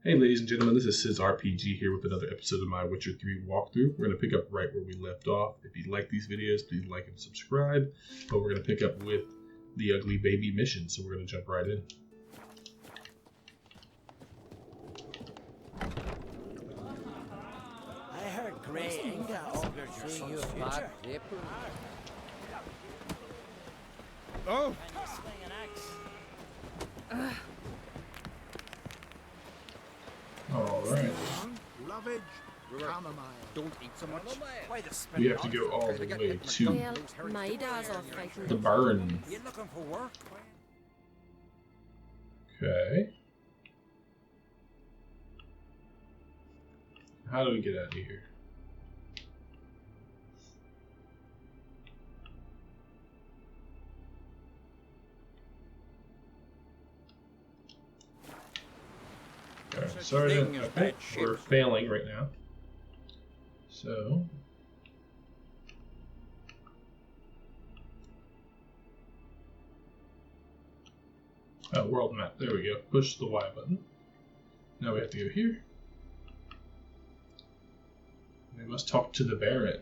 Hey ladies and gentlemen, this is Sis RPG here with another episode of my Witcher 3 walkthrough. We're going to pick up right where we left off. If you like these videos, please like and subscribe. But we're going to pick up with the Ugly Baby mission, so we're going to jump right in. I heard great anger augurs your son's future. Oh! And you swing an axe. Alright. Lovage, chamomile. Don't eat so much. Why the spin? We have to go all the way to Well, my dad's off fighting. the barn. You looking for work? Okay. How do we get out of here? Okay, sorry, okay, we're failing right now. So, world map. There we go. Push the Y button. Now we have to go here. We must talk to the Baron.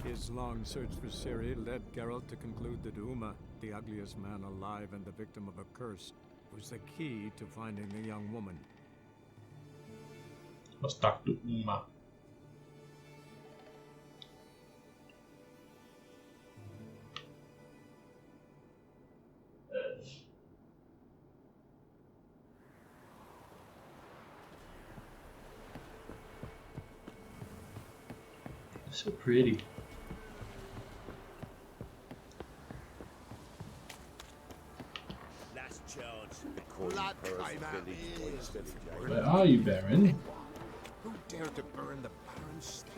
His long search for Ciri led Geralt to conclude that Uma, the ugliest man alive and the victim of a curse, was the key to finding the young woman. Must talk to Uma. So pretty. Last chance. Blood came out ears. Where are you, Baron? Who dared to burn the Baron's stake?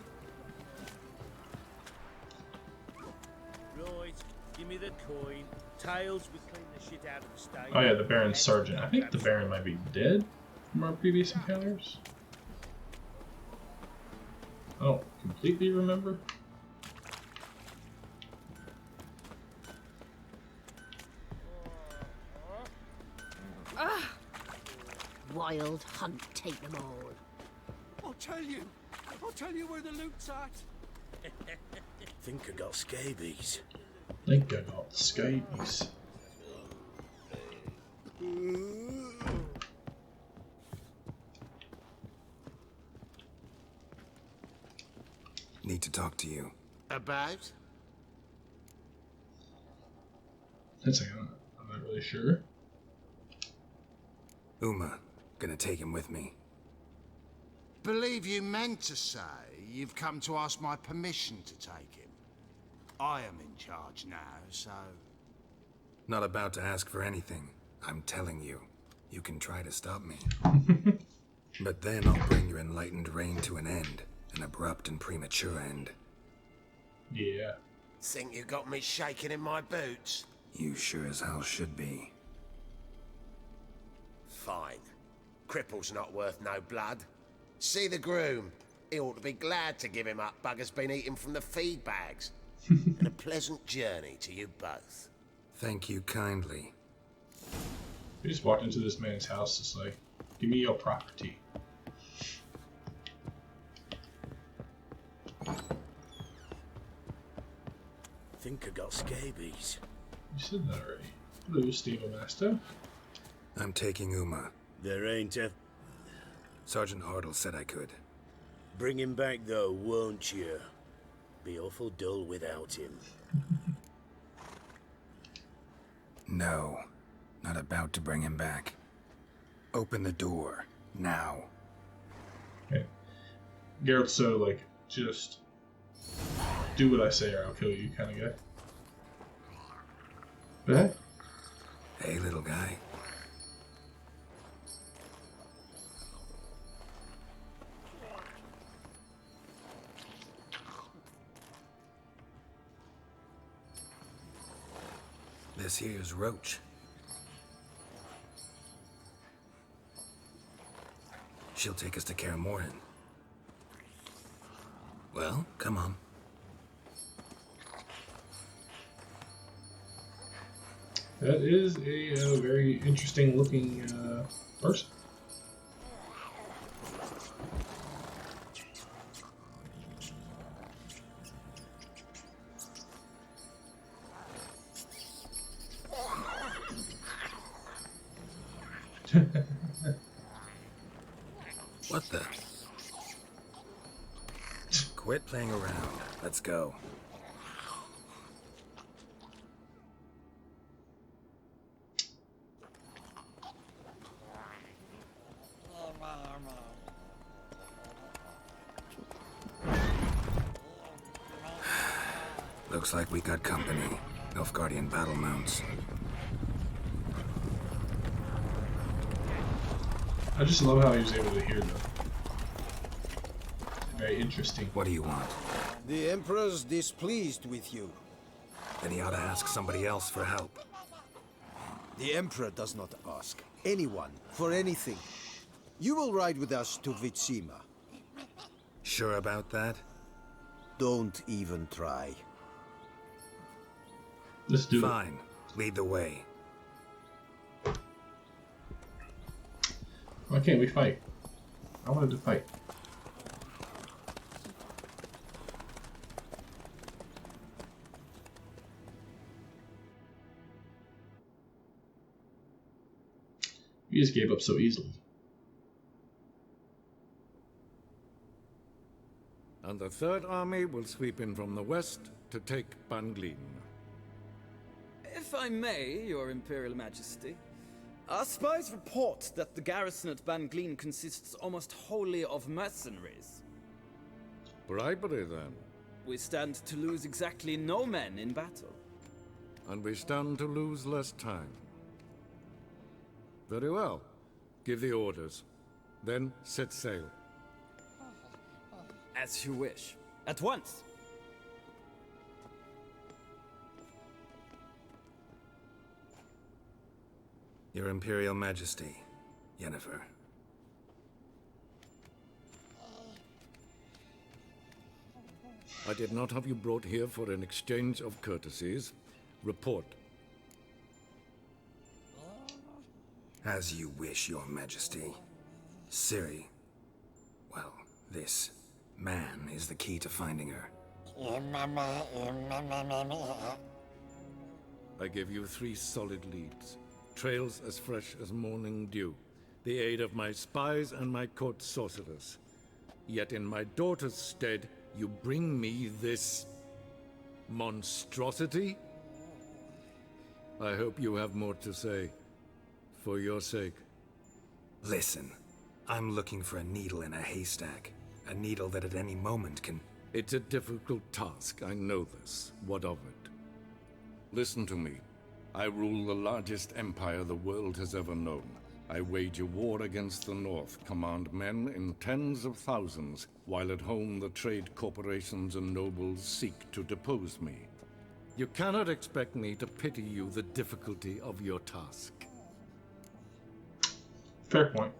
Right, give me the coin. Tails, we clean the shit out of the stable. Oh yeah, the Baron's sergeant. I think the Baron might be dead from our previous encounters. I don't completely remember. Wild hunt, take them all. I'll tell you where the loot's at. Think I got scabies. Think I got scabies. Need to talk to you. About? That's like, I'm not really sure. Uma, gonna take him with me. Believe you meant to say you've come to ask my permission to take him. I am in charge now, so... Not about to ask for anything. I'm telling you. You can try to stop me. But then I'll bring your enlightened reign to an end. An abrupt and premature end. Yeah. Think you got me shaking in my boots? You sure as hell should be. Fine. Cripple's not worth no blood. See the groom. He ought to be glad to give him up. Bugger's been eating from the feed bags. And a pleasant journey to you both. Thank you kindly. We just walked into this man's house. It's like, give me your property. Think I got scabies. You said that already. Hello, Stable Master. I'm taking Uma. There ain't a... Sergeant Hartle said I could. Bring him back though, won't you? Be awful dull without him. No. Not about to bring him back. Open the door. Now. Okay. Geralt's so, like, just do what I say or I'll kill you kind of guy. But Hey, little guy. This here's Roach. She'll take us to Kaer Morhen. Well, come on. That is a very interesting looking person. What the? Quit playing around. Let's go. Looks like we got company. Nilfgaardian battle mounts. I just love how he was able to hear them. Very interesting. What do you want? The Emperor's displeased with you. Then he ought to ask somebody else for help. The Emperor does not ask anyone for anything. You will ride with us to Vitsima. Sure about that? Don't even try. Let's do it. Fine. Lead the way. Why can't we fight? I wanted to fight. We just gave up so easily. And the Third Army will sweep in from the west to take Banglin. If I may, Your Imperial Majesty, our spies report that the garrison at Banglin consists almost wholly of mercenaries. Bribery, then. We stand to lose exactly no men in battle. And we stand to lose less time. Very well. Give the orders. Then set sail. As you wish. At once! Your Imperial Majesty, Yennefer. I did not have you brought here for an exchange of courtesies. Report. As you wish, Your Majesty. Ciri. Well, this man is the key to finding her. I give you 3 solid leads. Trails as fresh as morning dew. The aid of my spies and my court sorcerers. Yet in my daughter's stead, you bring me this monstrosity? I hope you have more to say. For your sake. Listen, I'm looking for a needle in a haystack. A needle that at any moment can... It's a difficult task, I know this. What of it? Listen to me. I rule the largest empire the world has ever known. I wage a war against the North, command men in tens of thousands, while at home the trade corporations and nobles seek to depose me. You cannot expect me to pity you the difficulty of your task. Fair point.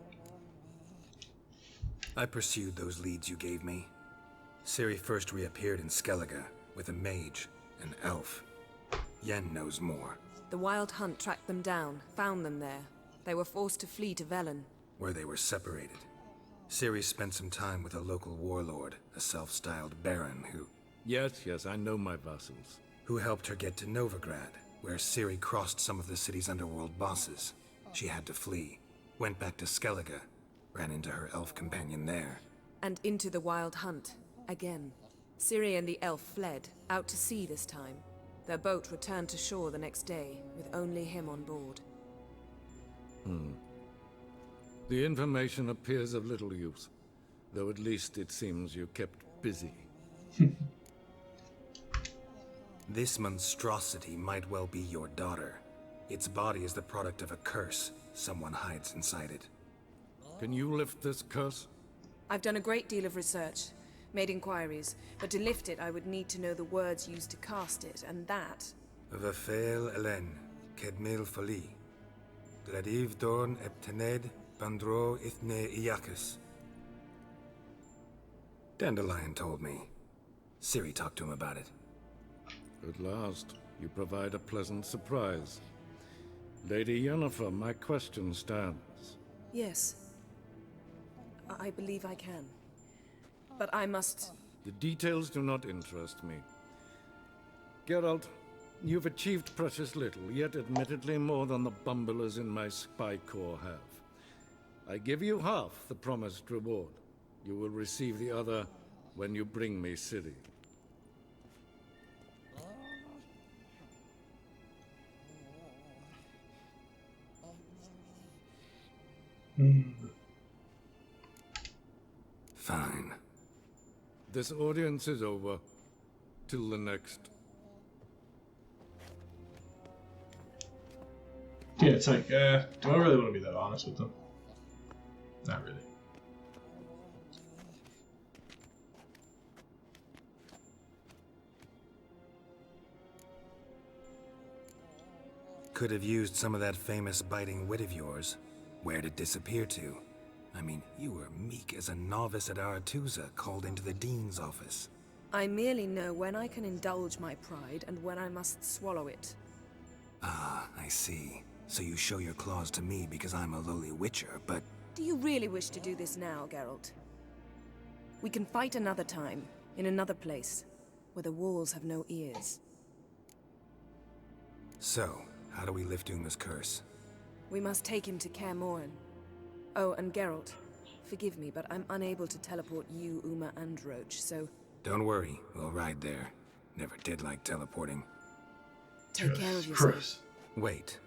I pursued those leads you gave me. Ciri first reappeared in Skellige with a mage, an elf. Yen knows more. The Wild Hunt tracked them down, found them there. They were forced to flee to Velen. Where they were separated. Ciri spent some time with a local warlord, a self-styled baron who... Yes, I know my vassals. Who helped her get to Novigrad, where Ciri crossed some of the city's underworld bosses. She had to flee. Went back to Skellige, ran into her elf companion there. And into the Wild Hunt, again. Ciri and the elf fled, out to sea this time. Their boat returned to shore the next day, with only him on board. The information appears of little use, though at least it seems you kept busy. This monstrosity might well be your daughter. Its body is the product of a curse. Someone hides inside it. Can you lift this curse? I've done a great deal of research, made inquiries, but to lift it I would need to know the words used to cast it, and that... Vafel Elen, Kedmil Fali. Gladiv Dorn Eptened, Bandro Ithne Iacus. Dandelion told me. Ciri talked to him about it. At last, you provide a pleasant surprise. Lady Yennefer, my question stands. Yes. I believe I can. But I must... The details do not interest me. Geralt, you've achieved precious little, yet admittedly more than the bumblers in my spy corps have. I give you half the promised reward. You will receive the other when you bring me Ciri. Fine. This audience is over. Till the next. Yeah, it's like, do I really want to be that honest with them? Not really. Could have used some of that famous biting wit of yours. Where'd it disappear to? I mean, you were meek as a novice at Aretusa called into the Dean's office. I merely know when I can indulge my pride and when I must swallow it. Ah, I see. So you show your claws to me because I'm a lowly witcher, but... Do you really wish to do this now, Geralt? We can fight another time, in another place, where the walls have no ears. So, how do we lift Uma's curse? We must take him to Kaer Morhen. Oh, and Geralt, forgive me, but I'm unable to teleport you, Uma, and Roach, so... Don't worry, we'll ride there. Never did like teleporting. Take care of yourself. Wait.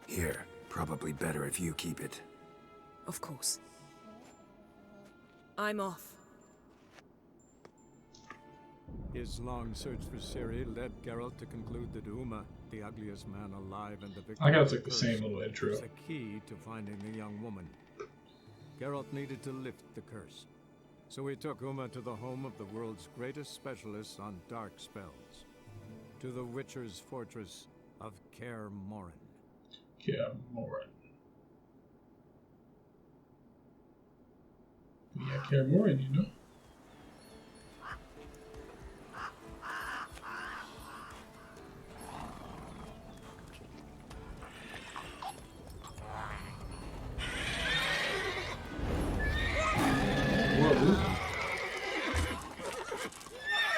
Here, probably better if you keep it. Of course. I'm off. His long search for Ciri led Geralt to conclude that Uma, the ugliest man alive and the victim I got of like the same little intro. was the key to finding the young woman. Geralt needed to lift the curse. So he took Uma to the home of the world's greatest specialist on dark spells. To the Witcher's fortress of Kaer Morhen. Kaer Morhen. Yeah, Kaer Morhen, you know.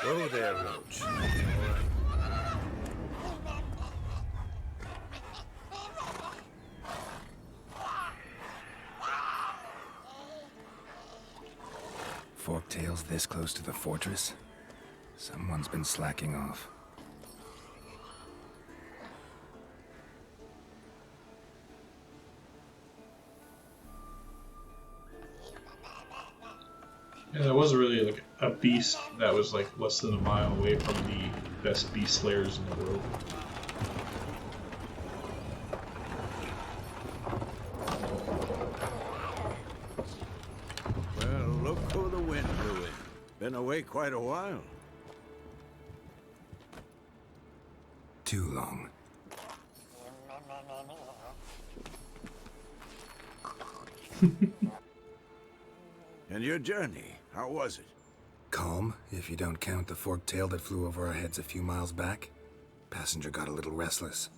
Go there, Roach. Forktails this close to the fortress? Someone's been slacking off. Yeah, there wasn't really like a beast that was like less than a mile away from the best beast slayers in the world. Well, look who the wind blew in. Been away quite a while. Too long. And your journey, how was it? Calm, if you don't count the forktail that flew over our heads a few miles back. Passenger got a little restless.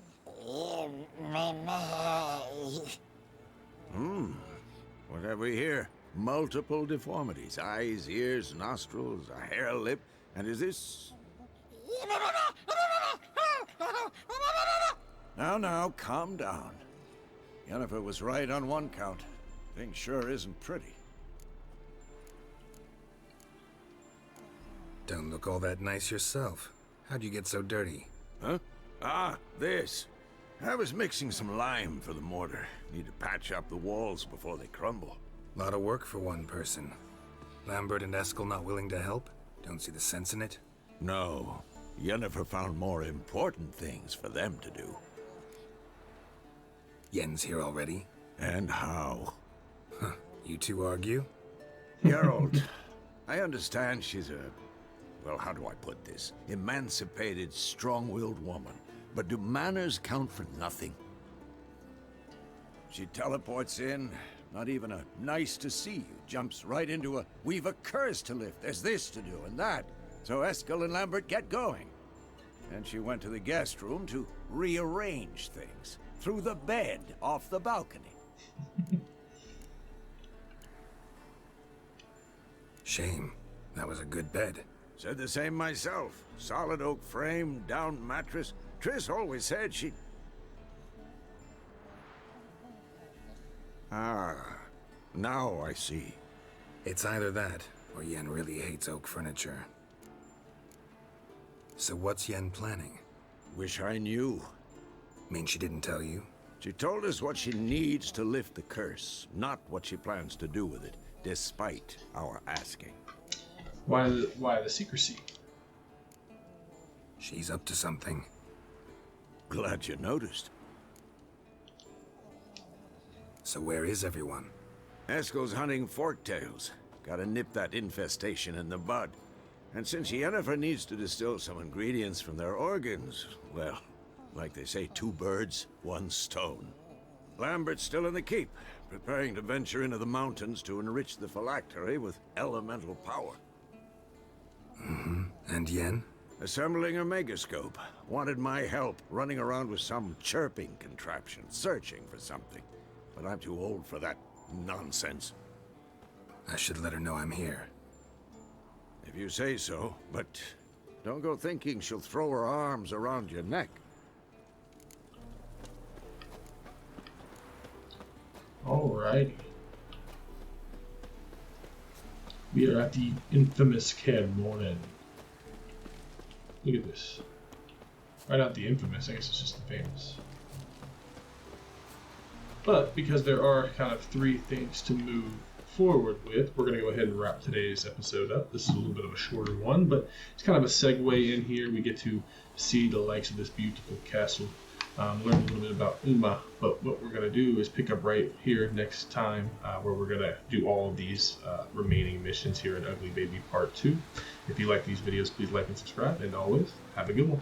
What have we here? Multiple deformities. Eyes, ears, nostrils, a hair lip. And is this... Now, calm down. Yennefer was right on one count. Thing sure isn't pretty. Don't look all that nice yourself. How'd you get so dirty? Huh? Ah, this. I was mixing some lime for the mortar. Need to patch up the walls before they crumble. Lot of work for one person. Lambert and Eskel not willing to help? Don't see the sense in it? No. Yennefer found more important things for them to do. Yen's here already? And how? Huh. You two argue? Geralt, I understand she's a... well, how do I put this? Emancipated, strong-willed woman. But do manners count for nothing? She teleports in, not even a nice to see you, jumps right into a we've a curse to lift, there's this to do and that. So Eskel and Lambert get going. and she went to the guest room to rearrange things. Threw the bed off the balcony. Shame. That was a good bed. Said the same myself. Solid oak frame, down mattress. Triss always said she'd... Ah, now I see. It's either that, or Yen really hates oak furniture. So what's Yen planning? Wish I knew. Mean she didn't tell you? She told us what she needs to lift the curse, not what she plans to do with it, despite our asking. Why the secrecy? She's up to something. Glad you noticed. So where is everyone? Eskel's hunting forktails. Gotta nip that infestation in the bud. And since Yennefer needs to distill some ingredients from their organs, well, like they say, 2 birds, 1 stone. Lambert's still in the keep, preparing to venture into the mountains to enrich the phylactery with elemental power. Mm-hmm. And Yen? Assembling a megascope. Wanted my help running around with some chirping contraption, searching for something. But I'm too old for that nonsense. I should let her know I'm here. If you say so, but don't go thinking she'll throw her arms around your neck. Alrighty. We are at the infamous Caer Morhen. Look at this. Right, not the infamous, I guess it's just the famous. But because there are kind of 3 things to move forward with, we're going to go ahead and wrap today's episode up. This is a little bit of a shorter one, but it's kind of a segue in here. We get to see the likes of this beautiful castle, learn a little bit about Uma, but what we're going to do is pick up right here next time where we're going to do all of these remaining missions here in Ugly Baby Part 2. If you like these videos, please like and subscribe, and always, have a good one.